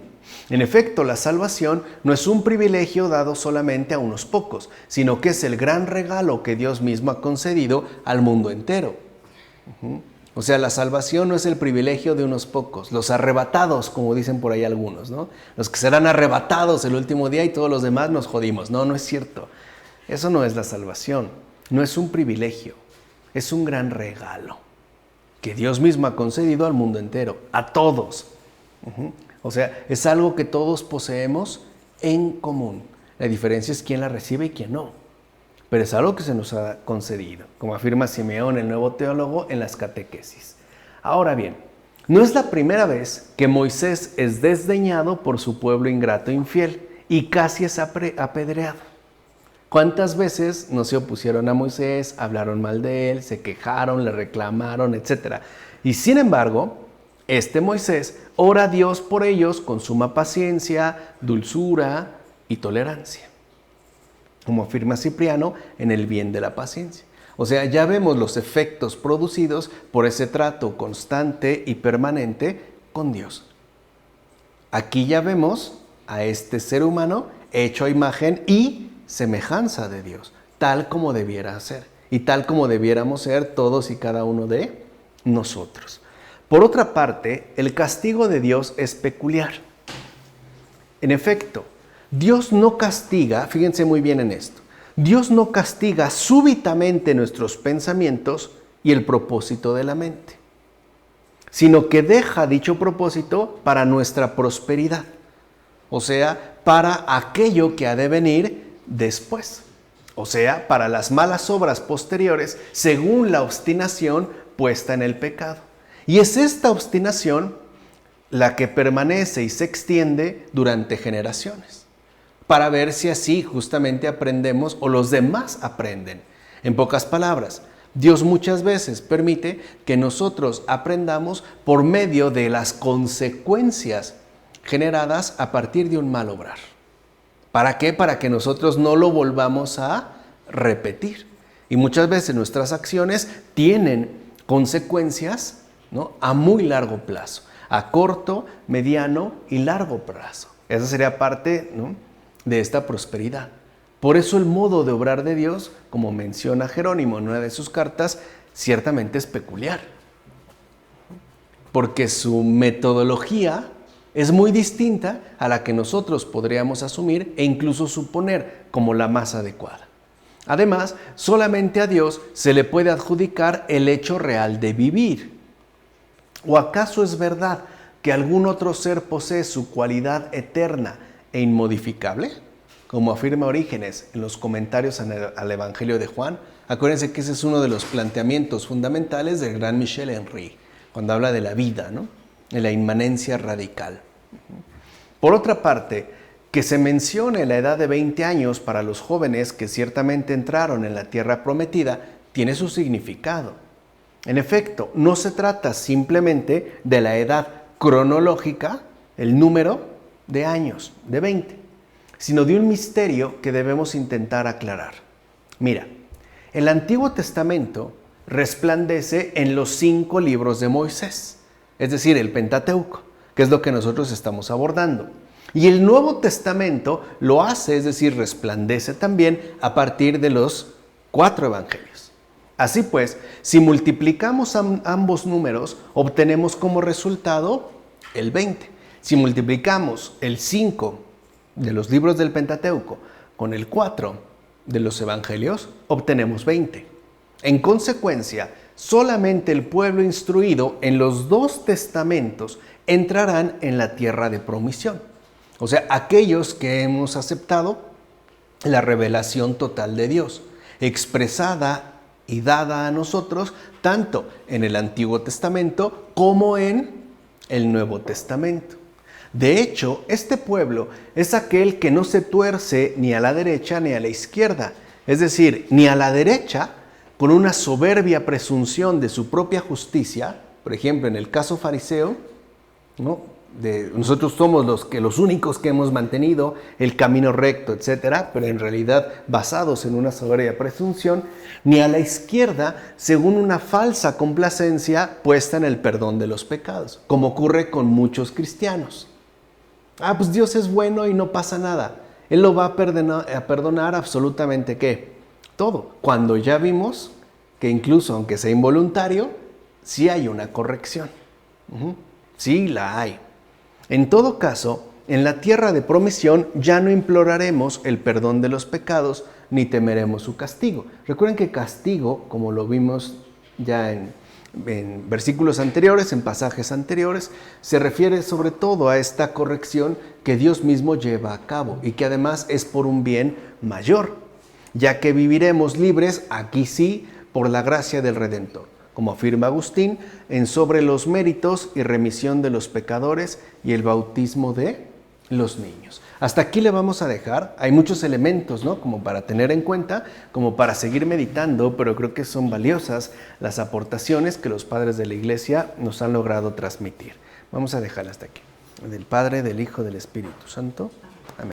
En efecto, la salvación no es un privilegio dado solamente a unos pocos, sino que es el gran regalo que Dios mismo ha concedido al mundo entero. O sea, la salvación no es el privilegio de unos pocos, los arrebatados, como dicen por ahí algunos, ¿no? Los que serán arrebatados el último día y todos los demás nos jodimos. No, no es cierto. Eso no es la salvación. No es un privilegio. Es un gran regalo que Dios mismo ha concedido al mundo entero, a todos. O sea, es algo que todos poseemos en común. La diferencia es quién la recibe y quién no. Pero es algo que se nos ha concedido, como afirma Simeón, el nuevo teólogo, en las catequesis. Ahora bien, no es la primera vez que Moisés es desdeñado por su pueblo ingrato e infiel y casi es apedreado. ¿Cuántas veces no se opusieron a Moisés, hablaron mal de él, se quejaron, le reclamaron, etcétera? Y sin embargo, este Moisés ora a Dios por ellos con suma paciencia, dulzura y tolerancia, como afirma Cipriano en El bien de la paciencia. O sea, ya vemos los efectos producidos por ese trato constante y permanente con Dios. Aquí ya vemos a este ser humano hecho a imagen y semejanza de Dios, tal como debiera ser y tal como debiéramos ser todos y cada uno de nosotros. Por otra parte, el castigo de Dios es peculiar. En efecto, Dios no castiga, fíjense muy bien en esto, Dios no castiga súbitamente nuestros pensamientos y el propósito de la mente, sino que deja dicho propósito para nuestra prosperidad, o sea, para aquello que ha de venir después, o sea, para las malas obras posteriores según la obstinación puesta en el pecado. Y es esta obstinación la que permanece y se extiende durante generaciones, para ver si así justamente aprendemos o los demás aprenden. En pocas palabras, Dios muchas veces permite que nosotros aprendamos por medio de las consecuencias generadas a partir de un mal obrar. ¿Para qué? Para que nosotros no lo volvamos a repetir. Y muchas veces nuestras acciones tienen consecuencias, ¿no?, a muy largo plazo, a corto, mediano y largo plazo. Esa sería parte, ¿no?, de esta prosperidad. Por eso el modo de obrar de Dios, como menciona Jerónimo en una de sus cartas, ciertamente es peculiar. Porque su metodología es muy distinta a la que nosotros podríamos asumir e incluso suponer como la más adecuada. Además, solamente a Dios se le puede adjudicar el hecho real de vivir. ¿O acaso es verdad que algún otro ser posee su cualidad eterna e inmodificable? Como afirma Orígenes en los comentarios al Evangelio de Juan. Acuérdense que ese es uno de los planteamientos fundamentales del gran Michel Henry, cuando habla de la vida, ¿no?, de la inmanencia radical. Por otra parte, que se mencione la edad de 20 años para los jóvenes que ciertamente entraron en la tierra prometida, tiene su significado. En efecto, no se trata simplemente de la edad cronológica, el número de años, de 20, sino de un misterio que debemos intentar aclarar. Mira, el Antiguo Testamento resplandece en los 5 libros de Moisés, es decir, el Pentateuco, que es lo que nosotros estamos abordando. Y el Nuevo Testamento lo hace, es decir, resplandece también a partir de los 4 evangelios. Así pues, si multiplicamos ambos números, obtenemos como resultado el 20. Si multiplicamos el 5 de los libros del Pentateuco con el 4 de los evangelios, obtenemos 20. En consecuencia, solamente el pueblo instruido en los 2 testamentos entrarán en la tierra de promisión. O sea, aquellos que hemos aceptado la revelación total de Dios, expresada y dada a nosotros tanto en el Antiguo Testamento como en el Nuevo Testamento. De hecho, este pueblo es aquel que no se tuerce ni a la derecha ni a la izquierda, es decir, ni a la derecha con una soberbia presunción de su propia justicia, por ejemplo, en el caso fariseo, ¿no?, nosotros somos los únicos que hemos mantenido el camino recto, etcétera, pero en realidad basados en una soberbia presunción, ni a la izquierda según una falsa complacencia puesta en el perdón de los pecados, como ocurre con muchos cristianos. Pues Dios es bueno y no pasa nada. Él lo va a perdonar absolutamente ¿qué? Todo. Cuando ya vimos que incluso aunque sea involuntario, sí hay una corrección. Sí la hay. En todo caso, en la tierra de promisión ya no imploraremos el perdón de los pecados ni temeremos su castigo. Recuerden que castigo, como lo vimos ya en versículos anteriores, en pasajes anteriores, se refiere sobre todo a esta corrección que Dios mismo lleva a cabo y que además es por un bien mayor, ya que viviremos libres, aquí sí, por la gracia del Redentor, como afirma Agustín, en Sobre los méritos y remisión de los pecadores y el bautismo de los niños. Hasta aquí le vamos a dejar. Hay muchos elementos, ¿no?, como para tener en cuenta, como para seguir meditando, pero creo que son valiosas las aportaciones que los padres de la Iglesia nos han logrado transmitir. Vamos a dejarla hasta aquí. Del Padre, del Hijo, del Espíritu Santo. Amén.